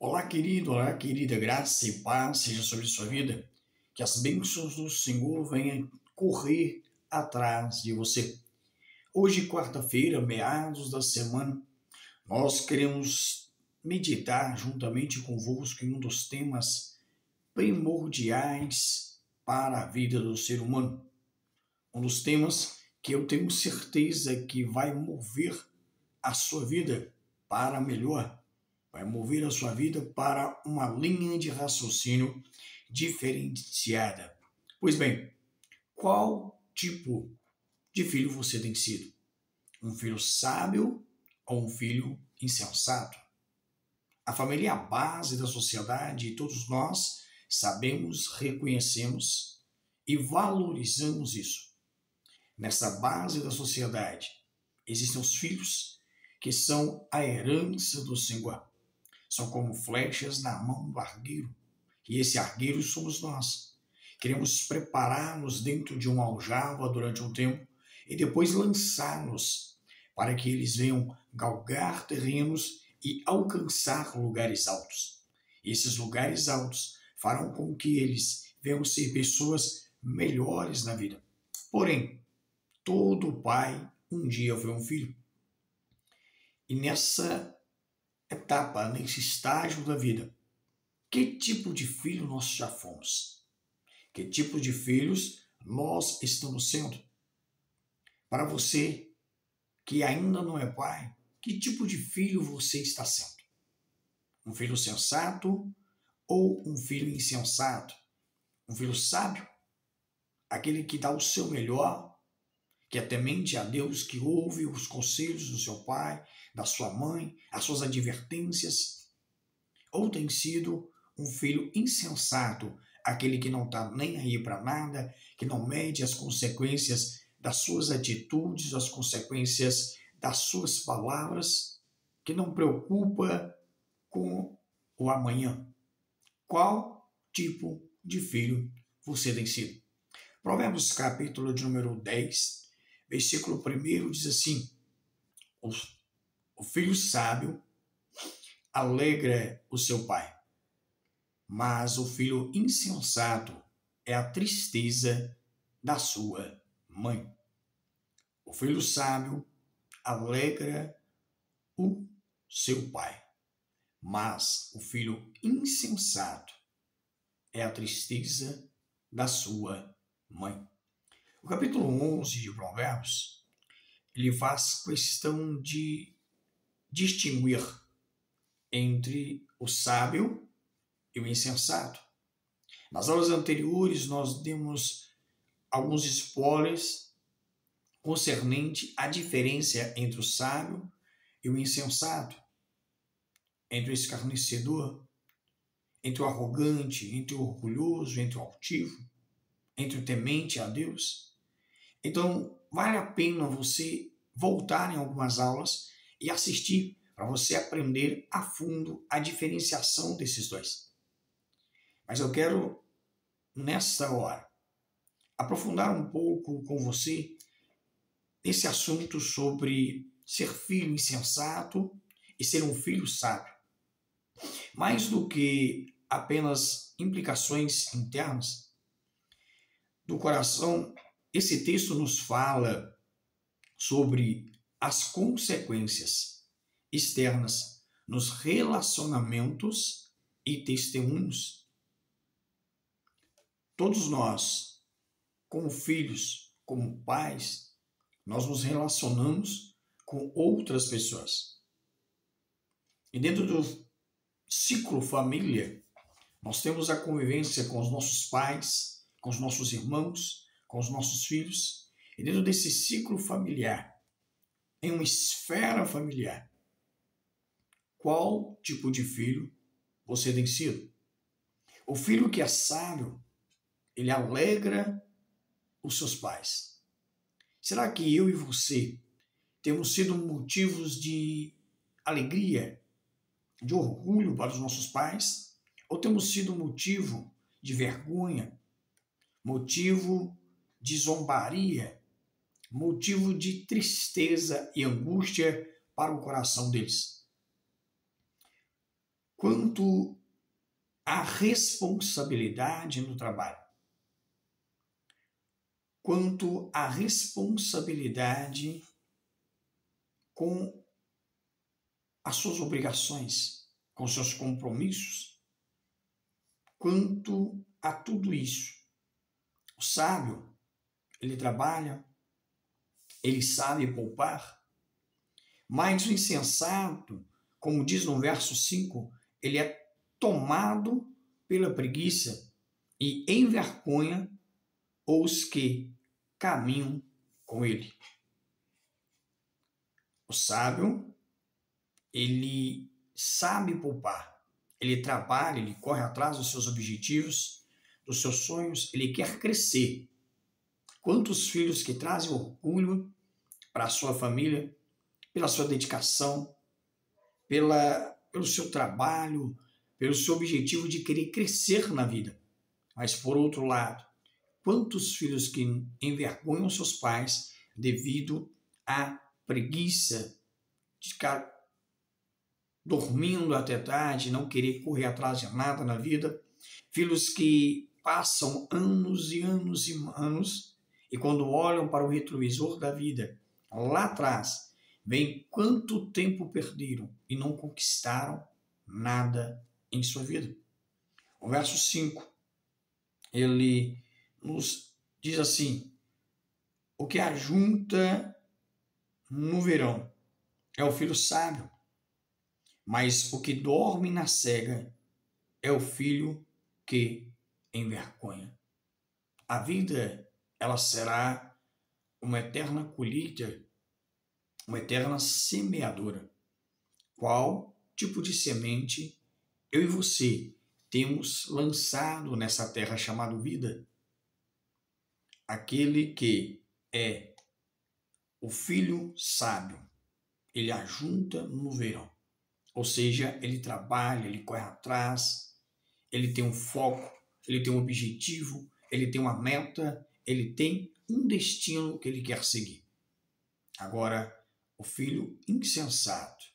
Olá, querido, olá, querida, graça e paz seja sobre sua vida. Que as bênçãos do Senhor venham correr atrás de você. Hoje, quarta-feira, meados da semana, nós queremos meditar juntamente convosco em um dos temas primordiais para a vida do ser humano. Um dos temas que eu tenho certeza que vai mover a sua vida para melhor. Vai mover a sua vida para uma linha de raciocínio diferenciada. Pois bem, qual tipo de filho você tem sido? Um filho sábio ou um filho insensato? A família é a base da sociedade e todos nós sabemos, reconhecemos e valorizamos isso. Nessa base da sociedade existem os filhos que são a herança do Senhor. São como flechas na mão do argueiro. E esse argueiro somos nós. Queremos preparar-nos dentro de uma aljava durante um tempo e depois lançá-los para que eles venham galgar terrenos e alcançar lugares altos. E esses lugares altos farão com que eles venham ser pessoas melhores na vida. Porém, todo pai um dia foi um filho. E nessa etapa, nesse estágio da vida, que tipo de filho nós já fomos? Que tipo de filhos nós estamos sendo? Para você que ainda não é pai, que tipo de filho você está sendo? Um filho sensato ou um filho insensato? Um filho sábio? Aquele que dá o seu melhor, que é temente a Deus, que ouve os conselhos do seu pai, da sua mãe, as suas advertências? Ou tem sido um filho insensato, aquele que não está nem aí para nada, que não mede as consequências das suas atitudes, as consequências das suas palavras, que não preocupa com o amanhã? Qual tipo de filho você tem sido? Provérbios capítulo de número 10, versículo 1 diz assim: o filho sábio alegra o seu pai, mas o filho insensato é a tristeza da sua mãe. O filho sábio alegra o seu pai, mas o filho insensato é a tristeza da sua mãe. O capítulo 11 de Provérbios, ele faz questão de distinguir entre o sábio e o insensato. Nas aulas anteriores, nós demos alguns spoilers concernente à diferença entre o sábio e o insensato, entre o escarnecedor, entre o arrogante, entre o orgulhoso, entre o altivo, entre o temente a Deus. Então, vale a pena você voltar em algumas aulas e assistir para você aprender a fundo a diferenciação desses dois. Mas eu quero, nesta hora, aprofundar um pouco com você esse assunto sobre ser filho insensato e ser um filho sábio. Mais do que apenas implicações internas do coração, esse texto nos fala sobre as consequências externas nos relacionamentos e testemunhos. Todos nós, como filhos, como pais, nós nos relacionamos com outras pessoas. E dentro do ciclo família, nós temos a convivência com os nossos pais, com os nossos irmãos, com os nossos filhos. E dentro desse ciclo familiar, em uma esfera familiar, qual tipo de filho você tem sido? O filho que é sábio, ele alegra os seus pais. Será que eu e você temos sido motivos de alegria, de orgulho para os nossos pais? Ou temos sido motivo de vergonha, motivo de zombaria, motivo de tristeza e angústia para o coração deles? quanto à responsabilidade no trabalho, quanto à responsabilidade com as suas obrigações, com seus compromissos, quanto a tudo isso. O sábio, ele trabalha, ele sabe poupar, mas o insensato, como diz no verso 5, ele é tomado pela preguiça e envergonha os que caminham com ele. O sábio, ele sabe poupar, ele trabalha, ele corre atrás dos seus objetivos, dos seus sonhos, ele quer crescer. Quantos filhos que trazem orgulho para a sua família, pela sua dedicação, pelo seu trabalho, pelo seu objetivo de querer crescer na vida. Mas, por outro lado, quantos filhos que envergonham seus pais devido à preguiça de ficar dormindo até tarde, não querer correr atrás de nada na vida, filhos que passam anos e anos e anos e quando olham para o retrovisor da vida, lá atrás, veem quanto tempo perderam e não conquistaram nada em sua vida. O verso 5, ele nos diz assim: o que ajunta no verão é o filho sábio, mas o que dorme na cega é o filho que envergonha. A vida, ela será uma eterna colheita, uma eterna semeadora. Qual tipo de semente eu e você temos lançado nessa terra chamada vida? Aquele que é o filho sábio, ele ajunta no verão. Ou seja, ele trabalha, ele corre atrás, ele tem um foco, ele tem um objetivo, ele tem uma meta, ele tem um destino que ele quer seguir. Agora, o filho insensato,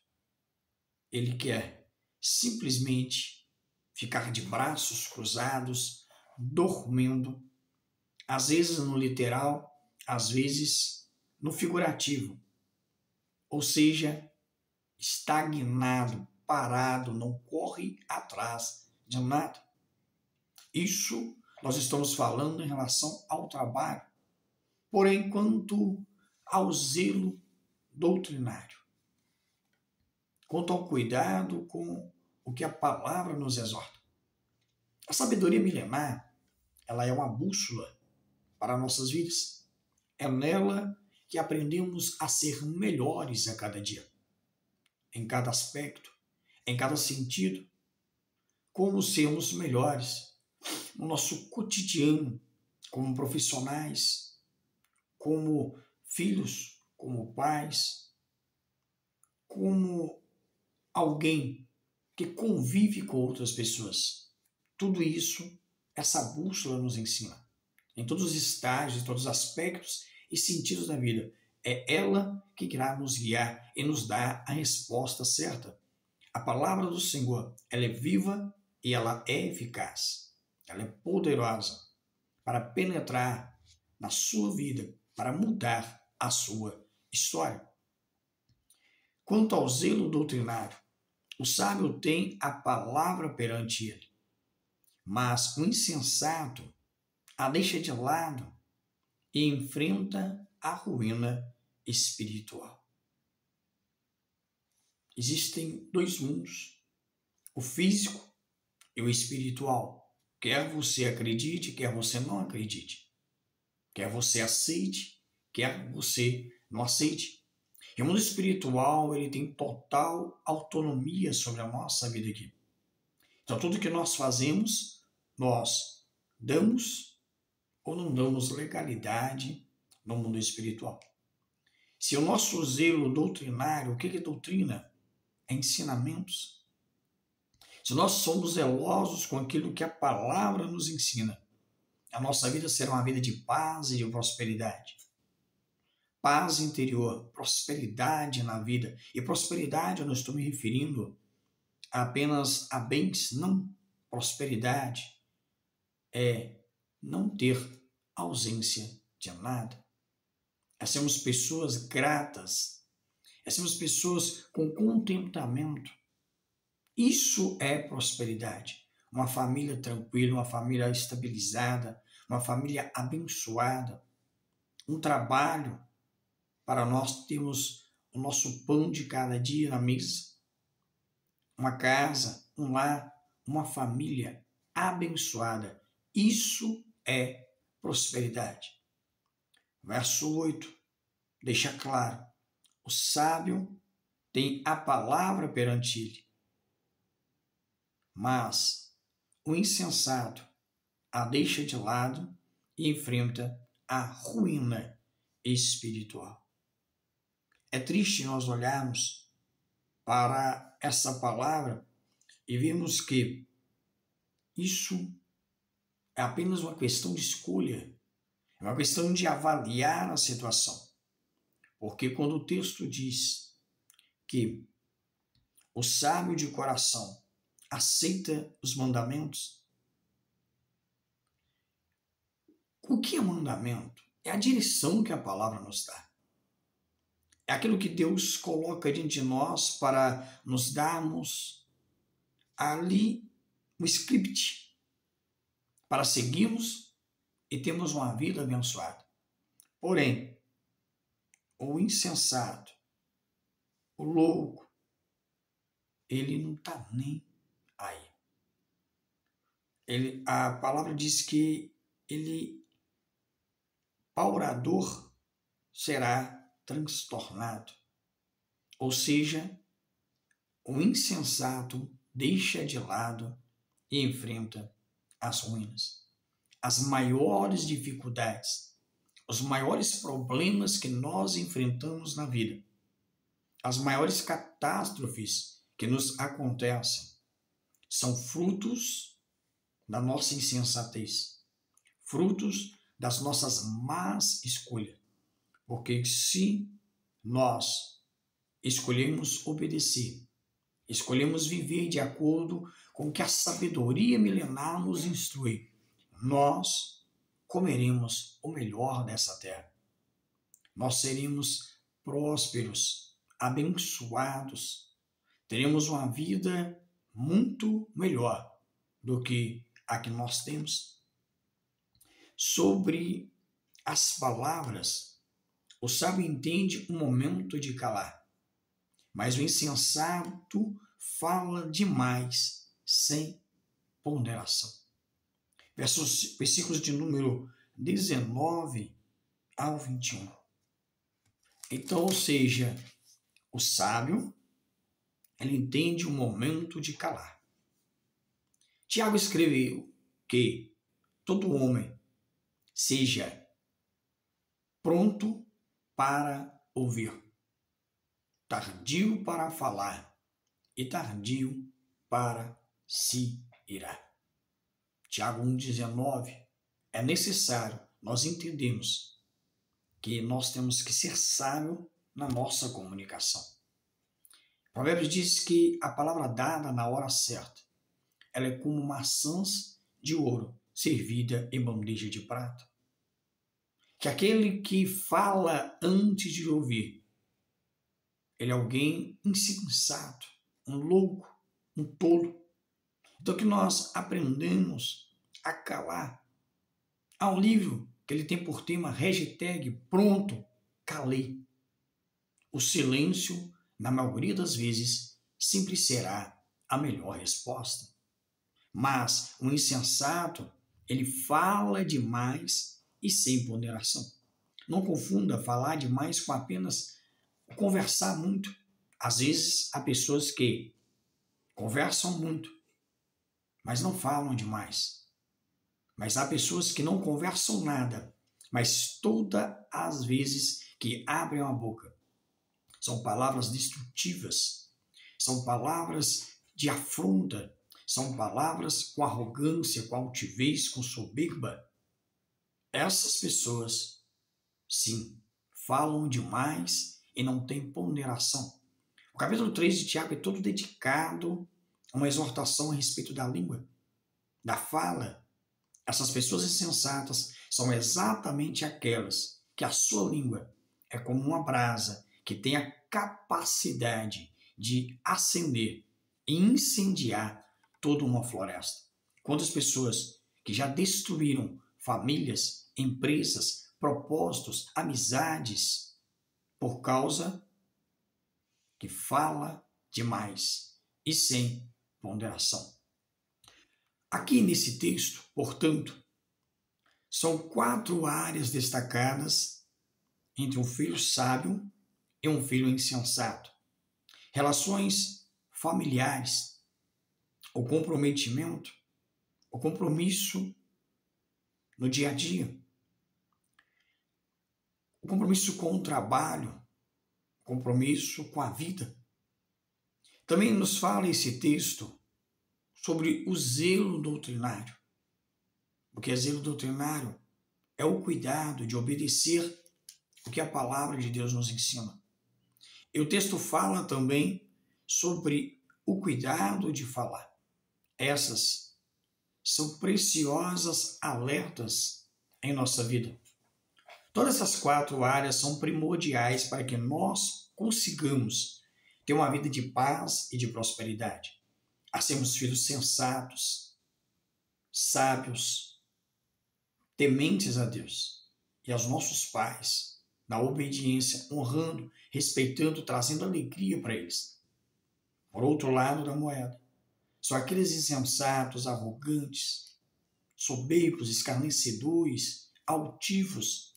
ele quer simplesmente ficar de braços cruzados, dormindo, às vezes no literal, às vezes no figurativo. Ou seja, estagnado, parado, não corre atrás de nada. Isso nós estamos falando em relação ao trabalho. Porém, quanto ao zelo doutrinário, quanto ao cuidado com o que a palavra nos exorta. A sabedoria milenar, ela é uma bússola para nossas vidas. É nela que aprendemos a ser melhores a cada dia, em cada aspecto, em cada sentido, como sermos melhores no nosso cotidiano, como profissionais, como filhos, como pais, como alguém que convive com outras pessoas. Tudo isso, essa bússola nos ensina. Em todos os estágios, em todos os aspectos e sentidos da vida. É ela que irá nos guiar e nos dar a resposta certa. A palavra do Senhor, ela é viva e ela é eficaz. Ela é poderosa para penetrar na sua vida, para mudar a sua história. Quanto ao zelo doutrinário, o sábio tem a palavra perante ele, mas o insensato a deixa de lado e enfrenta a ruína espiritual. Existem dois mundos, o físico e o espiritual. Quer você acredite, quer você não acredite. Quer você aceite, quer você não aceite. E o mundo espiritual, ele tem total autonomia sobre a nossa vida aqui. Então, tudo que nós fazemos, nós damos ou não damos legalidade no mundo espiritual. Se o nosso zelo doutrinário, o que é doutrina? É ensinamentos. Se nós somos zelosos com aquilo que a palavra nos ensina, a nossa vida será uma vida de paz e de prosperidade. Paz interior, prosperidade na vida. E prosperidade eu não estou me referindo apenas a bens, não prosperidade, é não ter ausência de nada. É sermos pessoas gratas, é sermos pessoas com contentamento. Isso é prosperidade. Uma família tranquila, uma família estabilizada, uma família abençoada, um trabalho para nós termos o nosso pão de cada dia na mesa, uma casa, um lar, uma família abençoada. Isso é prosperidade. Verso 8 deixa claro: o sábio tem a palavra perante ele, mas o insensato a deixa de lado e enfrenta a ruína espiritual. É triste nós olharmos para essa palavra e vemos que isso é apenas uma questão de escolha, é uma questão de avaliar a situação. Porque quando o texto diz que o sábio de coração aceita os mandamentos, o que é mandamento? É a direção que a palavra nos dá. É aquilo que Deus coloca diante de nós para nos darmos ali o script, para seguirmos e termos uma vida abençoada. Porém, o insensato, o louco, ele não está nem aí. A palavra diz que ele, paurador, será transtornado. Ou seja, o insensato deixa de lado e enfrenta as ruínas. As maiores dificuldades, os maiores problemas que nós enfrentamos na vida, as maiores catástrofes que nos acontecem, são frutos da nossa insensatez, frutos das nossas más escolhas. Porque se nós escolhemos obedecer, escolhemos viver de acordo com o que a sabedoria milenar nos instrui, nós comeremos o melhor dessa terra. Nós seremos prósperos, abençoados, teremos uma vida muito melhor do que a que nós temos. Sobre as palavras, o sábio entende um momento de calar, mas o insensato fala demais, sem ponderação. Versículos de número 19 ao 21. Então, ou seja, o sábio, ele entende o momento de calar. Tiago escreveu que todo homem seja pronto para ouvir, tardio para falar e tardio para se irar. Tiago 1,19, é necessário nós entendermos que nós temos que ser sábios na nossa comunicação. Provérbios diz que a palavra dada na hora certa, ela é como maçãs de ouro servida em bandeja de prata. Que aquele que fala antes de ouvir, ele é alguém insensato, um louco, um tolo. Então que nós aprendemos a calar. Há um livro que ele tem por tema #pronto, calei. O silêncio, na maioria das vezes, sempre será a melhor resposta. Mas o insensato, ele fala demais e sem ponderação. Não confunda falar demais com apenas conversar muito. Às vezes, há pessoas que conversam muito, mas não falam demais. Mas há pessoas que não conversam nada, mas todas as vezes que abrem a boca, são palavras destrutivas, são palavras de afronta, são palavras com arrogância, com altivez, com soberba. Essas pessoas, sim, falam demais e não têm ponderação. O capítulo 3 de Tiago é todo dedicado uma exortação a respeito da língua, da fala. Essas pessoas insensatas são exatamente aquelas que a sua língua é como uma brasa que tem a capacidade de acender e incendiar toda uma floresta. Quantas pessoas que já destruíram famílias, empresas, propósitos, amizades, por causa que fala demais e sem ponderação. Aqui nesse texto, portanto, são 4 áreas destacadas entre um filho sábio e um filho insensato. Relações familiares, o comprometimento, o compromisso no dia a dia, o compromisso com o trabalho, o compromisso com a vida. Também nos fala esse texto sobre o zelo doutrinário, porque zelo doutrinário é o cuidado de obedecer o que a palavra de Deus nos ensina. E o texto fala também sobre o cuidado de falar. Essas são preciosas alertas em nossa vida. Todas essas 4 áreas são primordiais para que nós consigamos ter uma vida de paz e de prosperidade. A sermos filhos sensatos, sábios, tementes a Deus e aos nossos pais, na obediência, honrando, respeitando, trazendo alegria para eles. Por outro lado da moeda, são aqueles insensatos, arrogantes, soberbos, escarnecedores, altivos,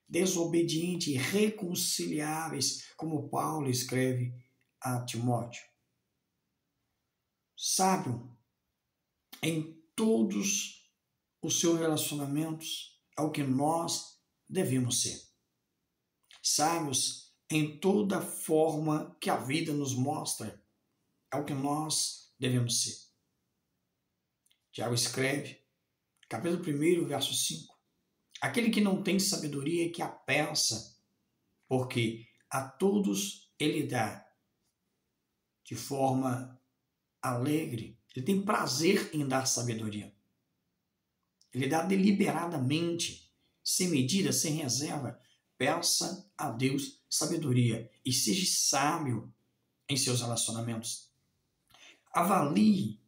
desobedientes, irreconciliáveis, como Paulo escreve a Timóteo. Sábio em todos os seus relacionamentos é o que nós devemos ser. Sábios em toda forma que a vida nos mostra é o que nós devemos ser. Tiago escreve, capítulo 1, verso 5. Aquele que não tem sabedoria que a peça, porque a todos ele dá de forma alegre. Ele tem prazer em dar sabedoria. Ele dá deliberadamente, sem medida, sem reserva. Peça a Deus sabedoria e seja sábio em seus relacionamentos. Avalie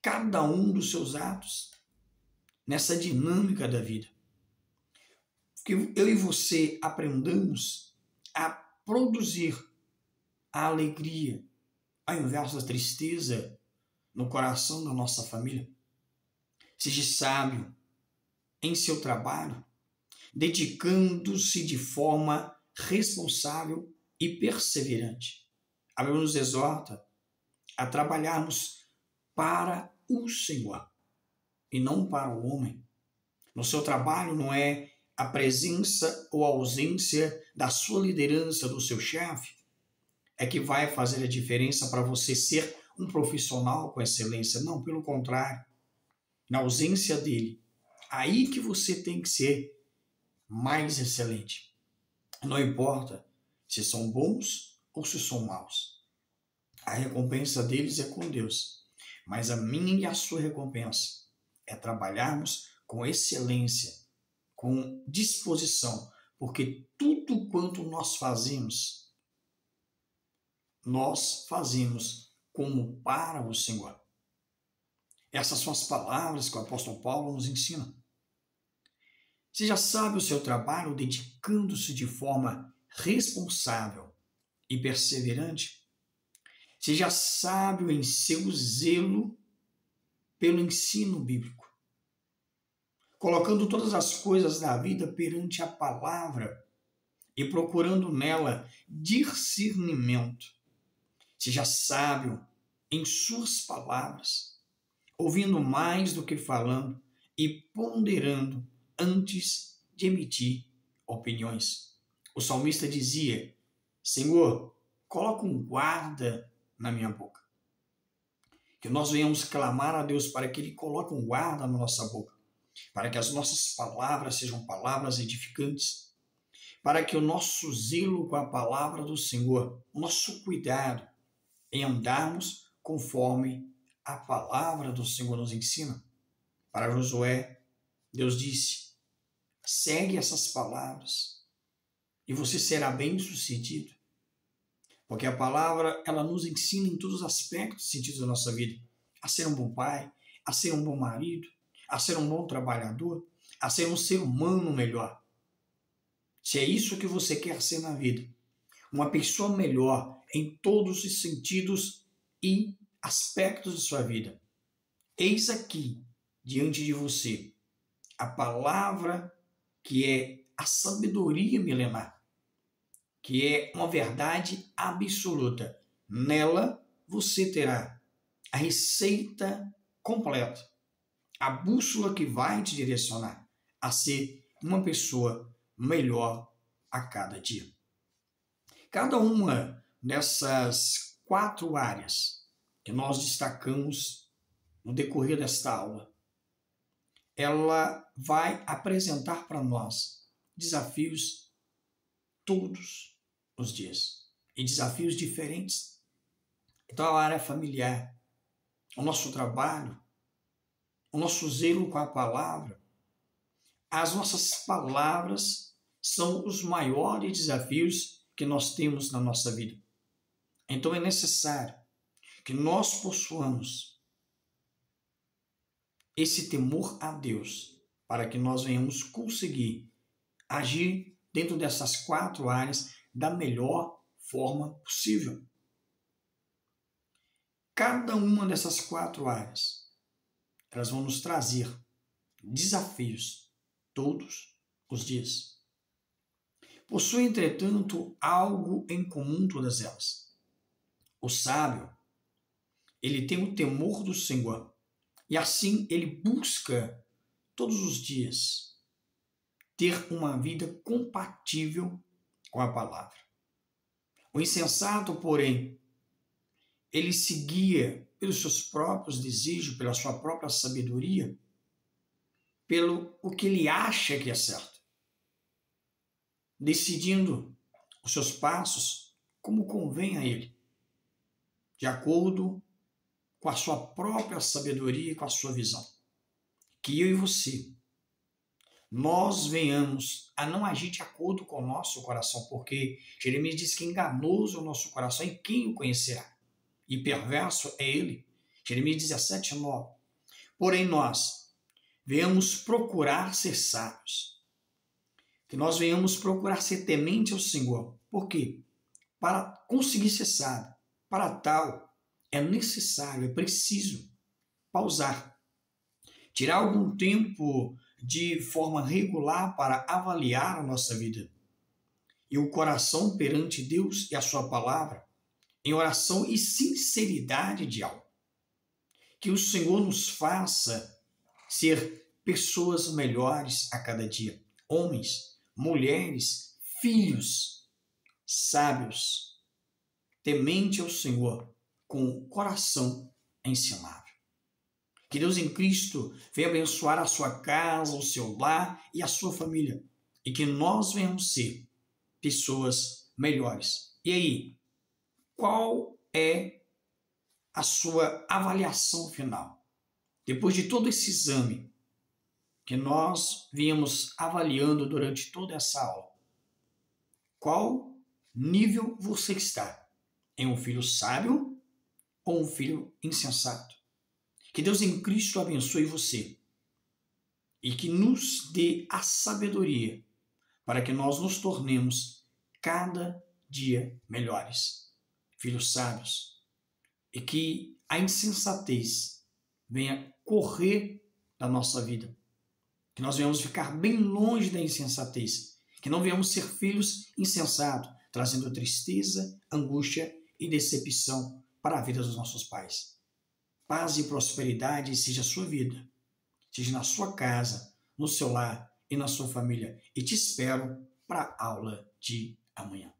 cada um dos seus atos nessa dinâmica da vida. Que eu e você aprendamos a produzir a alegria ao invés da tristeza no coração da nossa família. Seja sábio em seu trabalho, dedicando-se de forma responsável e perseverante. A Bíblia nos exorta a trabalharmos para o Senhor e não para o homem. No seu trabalho não é a presença ou ausência da sua liderança, do seu chefe, é que vai fazer a diferença para você ser um profissional com excelência. Não, pelo contrário. Na ausência dele, aí que você tem que ser mais excelente. Não importa se são bons ou se são maus. A recompensa deles é com Deus. Mas a minha e a sua recompensa é trabalharmos com excelência, com disposição, porque tudo quanto nós fazemos como para o Senhor. Essas são as palavras que o apóstolo Paulo nos ensina. Seja sábio o seu trabalho, dedicando-se de forma responsável e perseverante. Seja sábio em seu zelo pelo ensino bíblico, colocando todas as coisas da vida perante a palavra e procurando nela discernimento. Seja sábio em suas palavras, ouvindo mais do que falando e ponderando antes de emitir opiniões. O salmista dizia: Senhor, coloca um guarda na minha boca. Que nós venhamos clamar a Deus para que Ele coloque um guarda na nossa boca, para que as nossas palavras sejam palavras edificantes, para que o nosso zelo com a palavra do Senhor, o nosso cuidado em andarmos conforme a palavra do Senhor nos ensina. Para Josué, Deus disse: segue essas palavras e você será bem-sucedido. Porque a palavra, ela nos ensina em todos os aspectos e sentidos da nossa vida. A ser um bom pai, a ser um bom marido, a ser um bom trabalhador, a ser um ser humano melhor. Se é isso que você quer ser na vida, uma pessoa melhor em todos os sentidos e aspectos de sua vida, eis aqui, diante de você, a palavra que é a sabedoria milenar, que é uma verdade absoluta. Nela você terá a receita completa, a bússola que vai te direcionar a ser uma pessoa melhor a cada dia. Cada uma dessas 4 áreas que nós destacamos no decorrer desta aula, ela vai apresentar para nós desafios todos os dias e desafios diferentes. Então, a área familiar, o nosso trabalho, o nosso zelo com a palavra, as nossas palavras são os maiores desafios que nós temos na nossa vida. Então, é necessário que nós possuamos esse temor a Deus para que nós venhamos conseguir agir dentro dessas 4 áreas da melhor forma possível. Cada uma dessas 4 áreas, elas vão nos trazer desafios todos os dias. Possui, entretanto, algo em comum todas elas. O sábio, ele tem o temor do Senhor e assim ele busca todos os dias ter uma vida compatível com a palavra. O insensato, porém, ele se guia pelos seus próprios desejos, pela sua própria sabedoria, pelo o que ele acha que é certo, decidindo os seus passos como convém a ele, de acordo com a sua própria sabedoria e com a sua visão. Que eu e você, nós venhamos a não agir de acordo com o nosso coração, porque Jeremias diz que enganoso é o nosso coração e quem o conhecerá? E perverso é ele. Jeremias 17:9. Porém nós venhamos procurar ser sábios, que nós venhamos procurar ser temente ao Senhor. Por quê? Para conseguir ser sábio, para tal, é necessário, é preciso pausar, tirar algum tempo de forma regular para avaliar a nossa vida e o coração perante Deus e a sua palavra, em oração e sinceridade de alma. Que o Senhor nos faça ser pessoas melhores a cada dia, homens, mulheres, filhos, sábios, temente ao Senhor, com o coração ensinável. Que Deus em Cristo venha abençoar a sua casa, o seu lar e a sua família. E que nós venhamos ser pessoas melhores. E aí, qual é a sua avaliação final? Depois de todo esse exame que nós viemos avaliando durante toda essa aula, qual nível você está? Em um filho sábio ou um filho insensato? Que Deus em Cristo abençoe você e que nos dê a sabedoria para que nós nos tornemos cada dia melhores, filhos sábios, e que a insensatez venha correr da nossa vida, que nós venhamos ficar bem longe da insensatez, que não venhamos ser filhos insensatos, trazendo tristeza, angústia e decepção para a vida dos nossos pais. Paz e prosperidade seja a sua vida, seja na sua casa, no seu lar e na sua família. E te espero para a aula de amanhã.